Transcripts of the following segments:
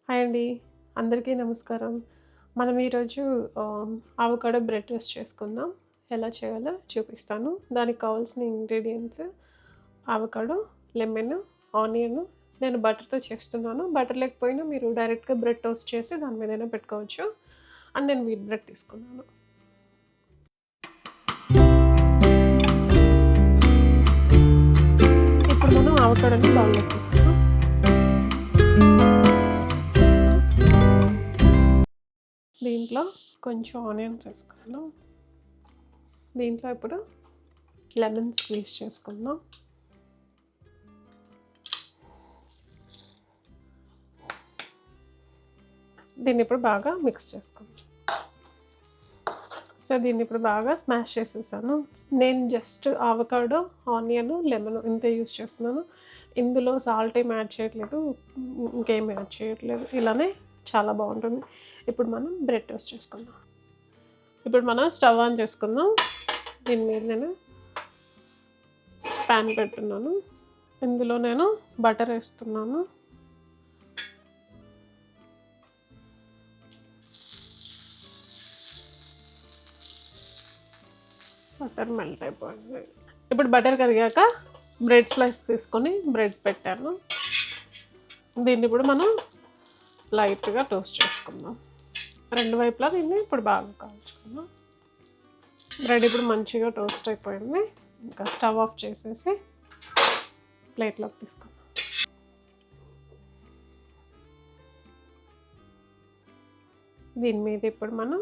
Hi అండి. అందరికీ నమస్కారం. మనం ఈరోజు అవకాడో బ్రెడ్ టోస్ట్ చేసుకుందాం. ఎలా చేయాలో చూపిస్తాను. దానికి కావాల్సిన ఇంగ్రీడియెంట్స్ అవకాడో, లెమన్, ఆనియన్. నేను బటర్‌తో చేస్తున్నాను. బటర్ లేకపోయినా మీరు డైరెక్ట్‌గా బ్రెడ్ టోస్ట్ చేసి దాని మీదైనా పెట్టుకోవచ్చు. అండ్ నేను వీట్ బ్రెడ్ తీసుకున్నాను. ఇప్పుడు మనం అవకాడోని బౌల్‌లోకి తీసుకుందాం. దీంట్లో కొంచెం ఆనియన్స్ వేసుకున్నాను. దీంట్లో ఇప్పుడు లెమన్ స్క్వీజ్ చేసుకుందాం. దీన్ని ఇప్పుడు బాగా మిక్స్ చేసుకుందాం. సో దీన్ని ఇప్పుడు బాగా స్మాష్ చేసేసాను. నేను జస్ట్ అవకాడో, ఆనియన్, లెమన్ ఇంతే యూజ్ చేస్తున్నాను. ఇందులో సాల్ట్ ఏమి యాడ్ చేయట్లేదు. ఇంకేం యాడ్ చేయట్లేదు. ఇలానే చాలా బాగుంటుంది. ఇప్పుడు మనం బ్రెడ్ టోస్ట్ చేసుకుందాం. ఇప్పుడు మనం స్టవ్ ఆన్ చేసుకుందాం. దీని మీద నేను ప్యాన్ పెట్టున్నాను. ఇందులో నేను బటర్ వేస్తున్నాను. బటర్ మెల్ట్ అయిపోయింది. ఇప్పుడు బటర్ కరిగాక బ్రెడ్ స్లైస్ తీసుకొని బ్రెడ్ పెట్టాను. దీన్ని ఇప్పుడు మనం లైట్గా టోస్ట్ చేసుకుందాం. రెండు వైపులా దీన్ని ఇప్పుడు బాగా కాల్చుకుందాం. బ్రెడ్ ఇప్పుడు మంచిగా టోస్ట్ అయిపోయింది. ఇంకా స్టవ్ ఆఫ్ చేసేసి ప్లేట్లోకి తీసుకుందాం. దీని మీద ఇప్పుడు మనం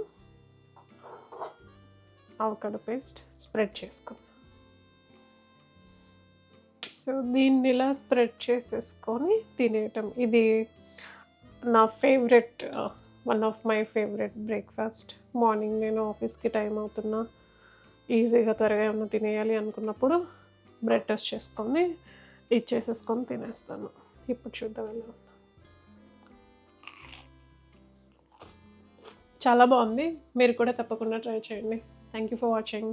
అవకాడో పేస్ట్ స్ప్రెడ్ చేసుకుందాం. సో దీన్ని ఇలా స్ప్రెడ్ చేసేసుకొని తినేయటం. ఇది నా favourite, one of my favourite breakfast. Morning నేను ఆఫీస్కి టైం అవుతున్నా, ఈజీగా త్వరగా ఏమన్నా తినేయాలి అనుకున్నప్పుడు బ్రెడ్ టోస్ట్ చేసుకొని ఇచ్చేసేసుకొని తినేస్తాను. ఇప్పుడు చూద్దాం ఎలా ఉందో. చాలా బాగుంది. మీరు కూడా తప్పకుండా ట్రై చేయండి. Thank you for watching.